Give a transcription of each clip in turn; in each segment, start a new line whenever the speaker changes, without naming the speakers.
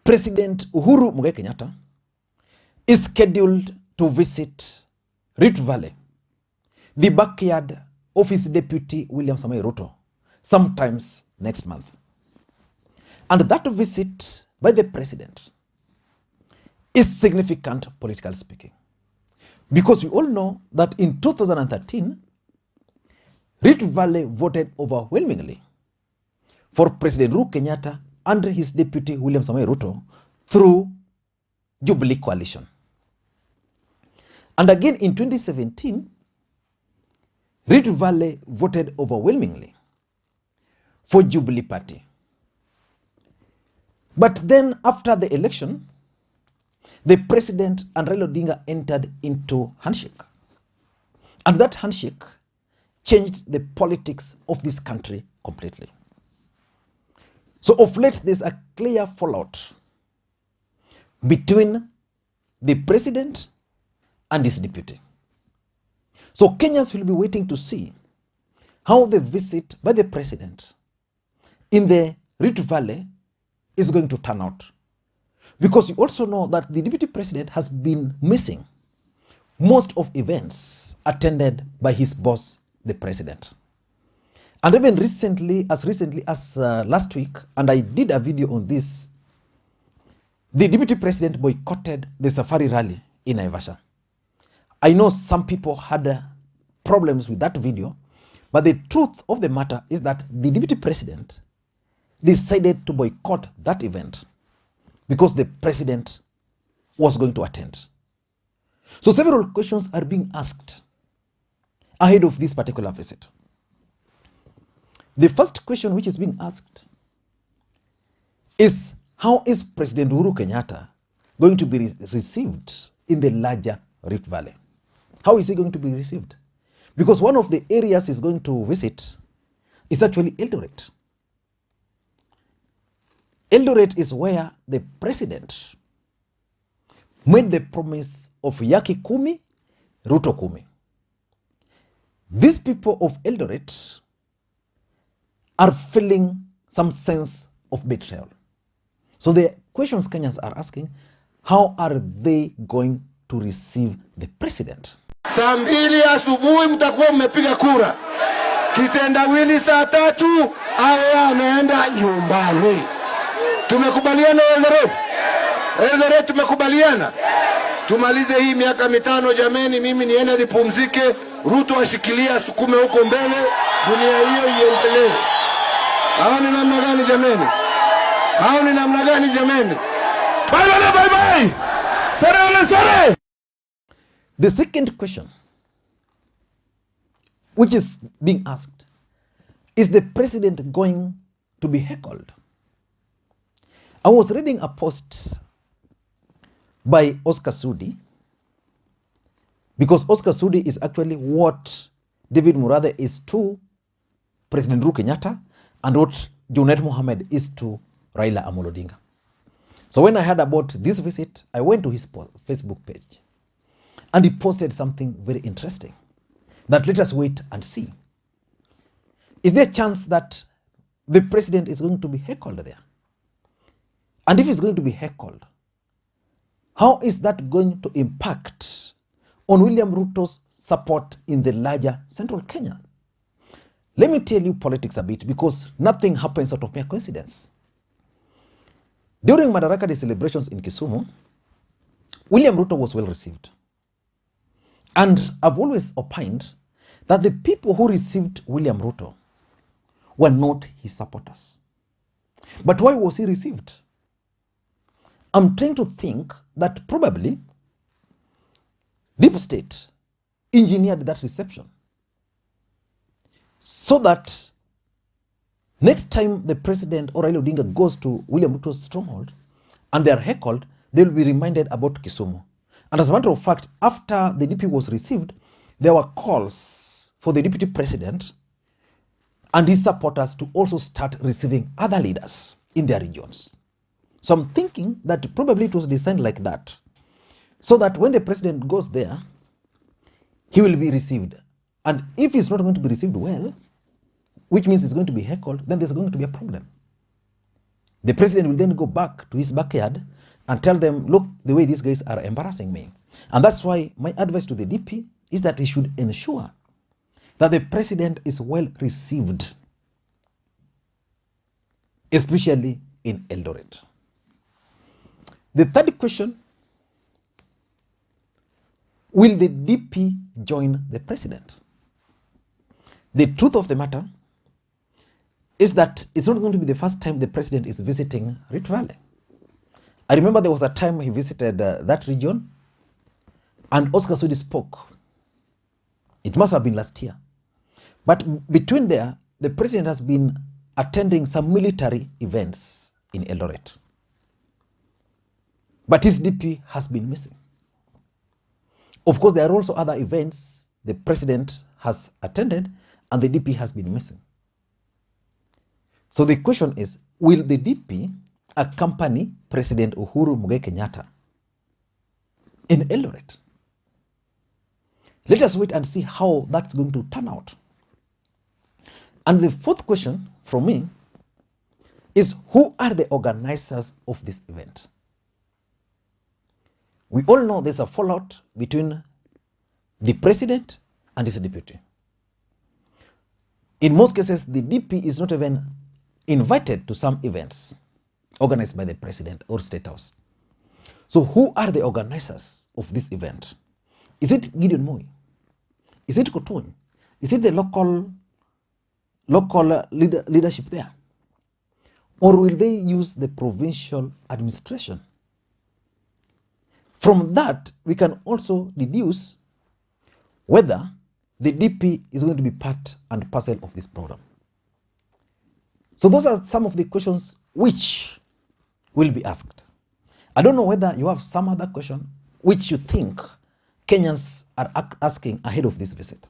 President Uhuru Kenyatta is scheduled to visit Rift Valley, the backyard of his deputy William Samoei Ruto, sometimes next month. And that visit by the president is significant, politically speaking, because we all know that in 2013, Rift Valley voted overwhelmingly for President Uhuru Kenyatta and his deputy William Samoei Ruto through Jubilee coalition. And again in 2017, Rift Valley voted overwhelmingly for Jubilee party. But then after the election, the president and Raila Odinga entered into handshake. And that handshake changed the politics of this country completely. So of late, there's a clear fallout between the president and his deputy. So Kenyans will be waiting to see how the visit by the president in the Rift Valley is going to turn out. Because you also know that the deputy president has been missing most of events attended by his boss, the president. And even recently as last week, and I did a video on this, the deputy president boycotted the safari rally in Naivasha. I know some people had problems with that video, but the truth of the matter is that the deputy president decided to boycott that event because the president was going to attend. So several questions are being asked ahead of this particular visit. The first question which is being asked is, how is President Uhuru Kenyatta going to be received in the larger Rift Valley? How is he going to be received? Because one of the areas he's going to visit is actually Eldoret. Eldoret is where the president made the promise of Yaki Kumi, Ruto Kumi. These people of Eldoret are feeling some sense of betrayal. So the questions Kenyans are asking, how are they going to receive the president?
Saa 2 asubuhi mtakuwa mmepiga kura. Kitendawili saa 3 awe anaenda nyumbani. Tumekubaliana Eldoret? Eldoret tumekubaliana. Tumalize hii miaka 5 jameni, mimi niende nipumzike, Ruto ashikilia asukume huko mbele, dunia hiyo iendelee. Hao ni namna gani jameni? Hao ni namna gani jameni? Bye bye. Sare.
The second question which is being asked is, the president going to be heckled? I was reading a post by Oscar Sudi, because Oscar Sudi is actually what David Murathe is to President Uhuru Kenyatta and what Junet Mohammed is to Raila Amoloding. So when I heard about this visit, I went to his Facebook page and he posted something very interesting that let us wait and see. Is there a chance that the president is going to be heckled there? And if he's going to be heckled, how is that going to impact on William Ruto's support in the larger central Kenya? Let me tell you politics a bit, because nothing happens out of mere coincidence. During Madaraka Day celebrations in Kisumu, William Ruto was well received. And I've always opined that the people who received William Ruto were not his supporters. But why was he received? I'm trying to think that probably Deep State engineered that reception so that next time the president or Raila Odinga goes to William Ruto's stronghold and they are heckled, they'll be reminded about Kisumu. And as a matter of fact, after the DP was received, there were calls for the deputy president and his supporters to also start receiving other leaders in their regions. So I'm thinking that probably it was designed like that, so that when the president goes there, he will be received. And if he's not going to be received well, which means he's going to be heckled, then there's going to be a problem. The president will then go back to his backyard and tell them, look, the way these guys are embarrassing me. And that's why my advice to the DP is that he should ensure that the president is well received, especially in Eldoret. The third question, will the DP join the president? The truth of the matter is that it's not going to be the first time the president is visiting Rift Valley. I remember there was a time he visited that region and Oscar Sudi spoke. It must have been last year. But between there, the president has been attending some military events in Eldoret. But his DP has been missing. Of course, there are also other events the president has attended and the DP has been missing. So the question is, will the DP accompany President Uhuru Kenyatta in Eldoret? Let us wait and see how that's going to turn out. And the fourth question from me is, who are the organizers of this event? We all know there's a fallout between the president and his deputy. In most cases, the DP is not even invited to some events organized by the president or State House. So who are the organizers of this event? Is it Gideon Moi? Is it Kotony? Is it the local leadership there? Or will they use the provincial administration? From that, we can also deduce whether the DP is going to be part and parcel of this program. So those are some of the questions which will be asked. I don't know whether you have some other question which you think Kenyans are asking ahead of this visit.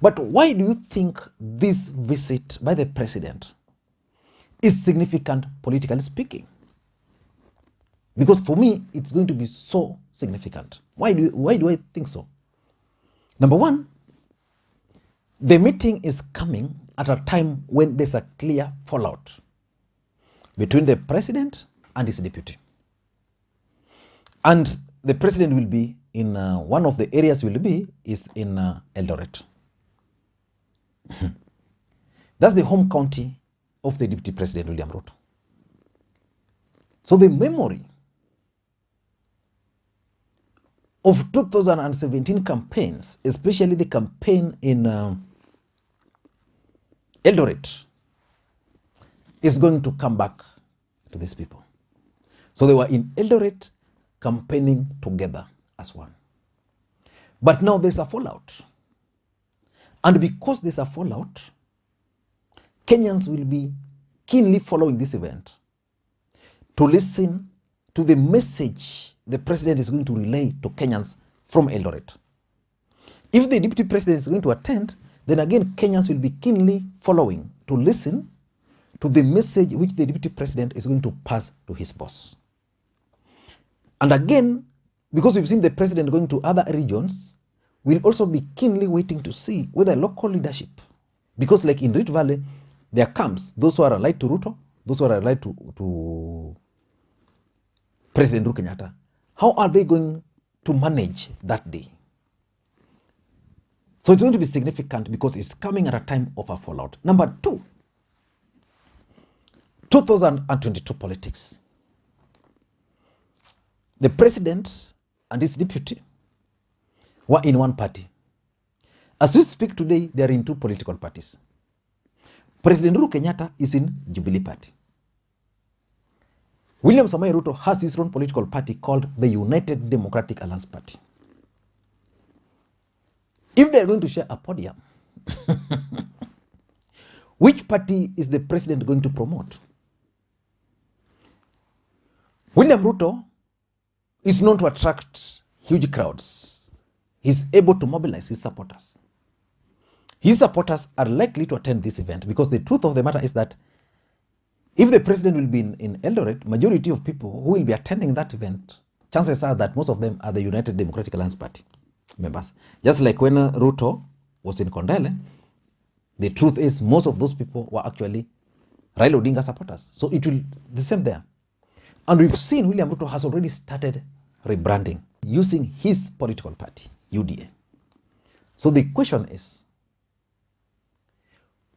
But why do you think this visit by the president is significant politically speaking? Because for me, it's going to be so significant. Why do I think so? Number one, the meeting is coming at a time when there's a clear fallout between the president and his deputy. And the president will be in one of the areas is in Eldoret. That's the home county of the deputy president, William Ruto. So the memory of 2017 campaigns, especially the campaign in Eldoret, is going to come back to these people. So they were in Eldoret campaigning together as one. But now there's a fallout. And because there's a fallout, Kenyans will be keenly following this event to listen to the message the president is going to relay to Kenyans from Eldoret. If the deputy president is going to attend, then again Kenyans will be keenly following to listen to the message which the deputy president is going to pass to his boss. And again, because we've seen the president going to other regions, we'll also be keenly waiting to see whether local leadership, because like in Rift Valley, there comes those who are allied to Ruto, those who are allied to President Uhuru Kenyatta. How are they going to manage that day? So it's going to be significant because it's coming at a time of a fallout. Number two, 2022 politics. The president and his deputy were in one party. As we speak today, they are in two political parties. President Uhuru Kenyatta is in Jubilee party. William Samoei Ruto has his own political party called the United Democratic Alliance Party. If they are going to share a podium, which party is the president going to promote? William Ruto is known to attract huge crowds. He's able to mobilize his supporters. His supporters are likely to attend this event because the truth of the matter is that if the president will be in Eldoret, majority of people who will be attending that event, chances are that most of them are the United Democratic Alliance Party members. Just like when Ruto was in Kondele, the truth is most of those people were actually Raila Odinga supporters. So it will the same there. And we've seen William Ruto has already started rebranding using his political party, UDA. So the question is,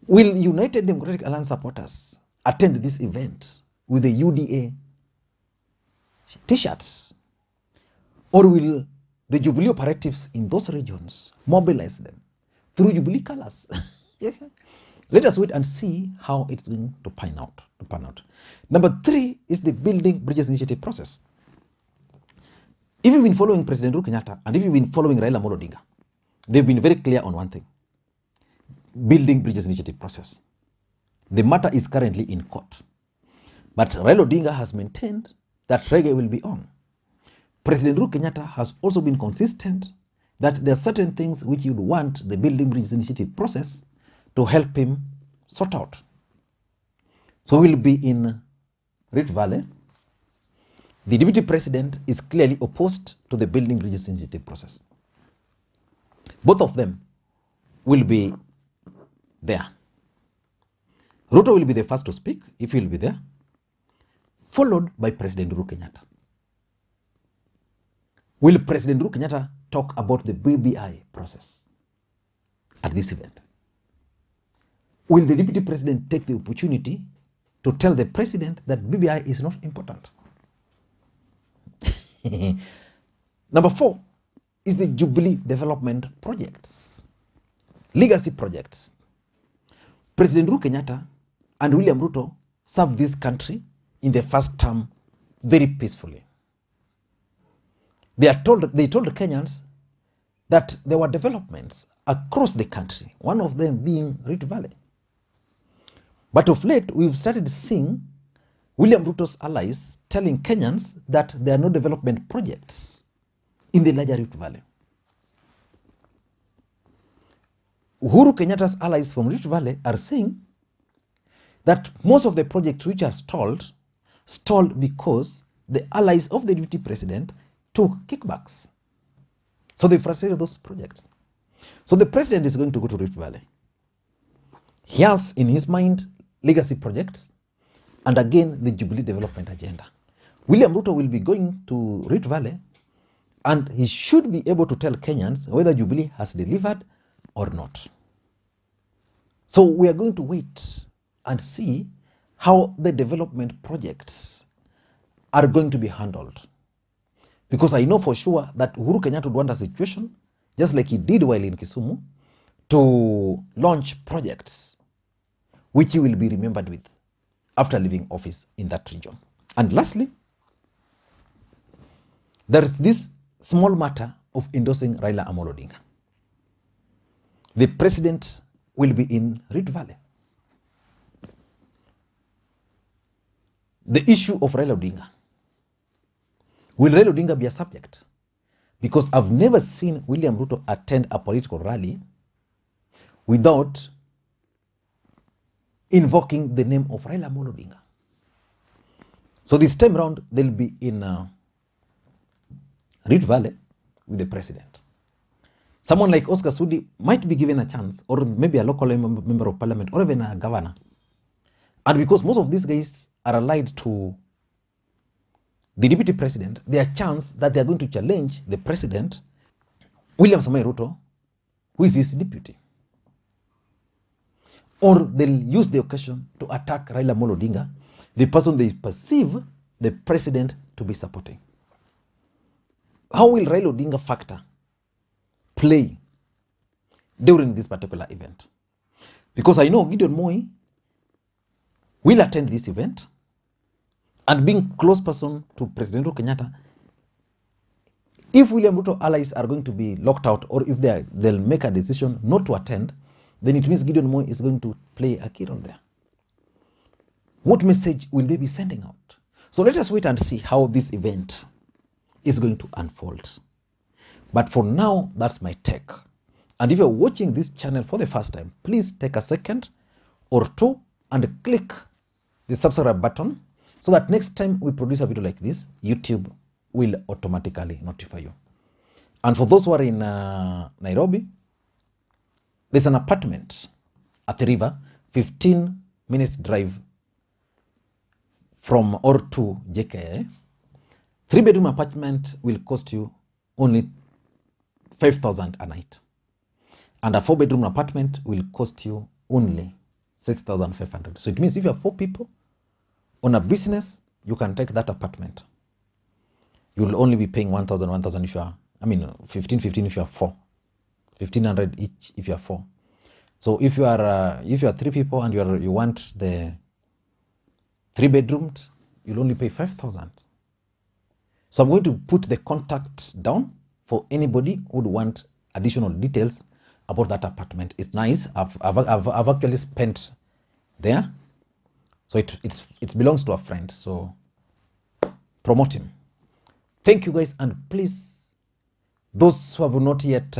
will United Democratic Alliance supporters attend this event with the UDA t-shirts? Or will the Jubilee operatives in those regions mobilize them through Jubilee colors? Let us wait and see how it's going to pan out. Number 3 is the Building Bridges Initiative process. If you've been following President Uhuru Kenyatta and if you've been following Raila Amoloding, they've been very clear on one thing. Building Bridges Initiative process. The matter is currently in court. But Raila Odinga has maintained that reggae will be on. President Uhuru Kenyatta has also been consistent that there are certain things which you'd want the Building Bridges Initiative process to help him sort out. So we'll be in Rift Valley. The Deputy President is clearly opposed to the Building Bridges Initiative process. Both of them will be there. Ruto will be the first to speak, if he will be there, followed by President Uhuru Kenyatta. Will President Uhuru Kenyatta talk about the BBI process at this event? Will the Deputy President take the opportunity to tell the President that BBI is not important? Number 4 is the Jubilee development projects, legacy projects. President Uhuru Kenyatta and William Ruto served this country in their first term very peacefully. They told Kenyans that there were developments across the country, one of them being Rift Valley. But of late, we've started seeing William Ruto's allies telling Kenyans that there are no development projects in the larger Rift Valley. Uhuru Kenyatta's allies from Rift Valley are saying that most of the projects which are stalled because the allies of the Deputy President took kickbacks. So they frustrated those projects. So the President is going to go to Rift Valley. He has in his mind legacy projects and again the Jubilee development agenda. William Ruto will be going to Rift Valley and he should be able to tell Kenyans whether Jubilee has delivered or not. So we are going to wait and see how the development projects are going to be handled. Because I know for sure that Uhuru Kenyatta would want a situation, just like he did while in Kisumu, to launch projects which he will be remembered with after leaving office in that region. And lastly, there is this small matter of endorsing Raila Amoloding. The President will be in Rift Valley. The issue of Raila Odinga. Will Raila Odinga be a subject? Because I've never seen William Ruto attend a political rally without invoking the name of Raila Amoloding. So this time around, they'll be in Rift Valley with the President. Someone like Oscar Sudi might be given a chance, or maybe a local member of parliament, or even a governor. And because most of these guys are allied to the Deputy President, there are chance that they are going to challenge the President, William Samoei Ruto, who is his deputy. Or they'll use the occasion to attack Raila Amoloding, the person they perceive the President to be supporting. How will Raila Odinga factor play during this particular event? Because I know Gideon Moi will attend this event, and being close person to President Uhuru Kenyatta, if William Ruto allies are going to be locked out, or if they'll make a decision not to attend, then it means Gideon Moi is going to play a key role there. What message will they be sending out? So let us wait and see how this event is going to unfold. But for now, that's my take. And if you're watching this channel for the first time, please take a second or two and click the subscribe button so that next time we produce a video like this, YouTube will automatically notify you. And for those who are in Nairobi, there's an apartment at the river, 15 minutes drive from or to JKA, 3-bedroom apartment will cost you only 5,000 a night. And a 4-bedroom apartment will cost you only 6,500. So it means if you have 4 people on a business, you can take that apartment. You will only be paying 1,000 if you are, 15 if you are 4. 1,500 each if you are 4. So if you are 3 people and you want the 3-bedroomed, you'll only pay 5,000. So I'm going to put the contact down for anybody who would want additional details about that apartment. It's nice. I've actually spent there. So it belongs to a friend. So promote him. Thank you guys, and please, those who have not yet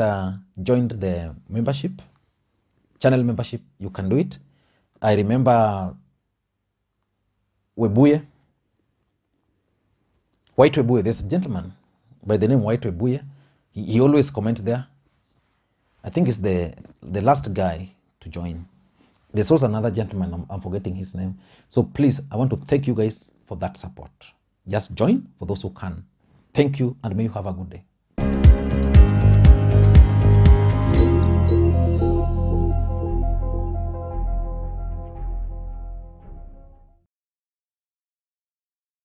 joined the membership, channel membership, you can do it. I remember Webuye, White Webuye, there's a gentleman by the name White Webuye. He always comments there. I think it's the last guy to join. There's also another gentleman, I'm forgetting his name. So please, I want to thank you guys for that support. Just join for those who can. Thank you, and may you have a good day.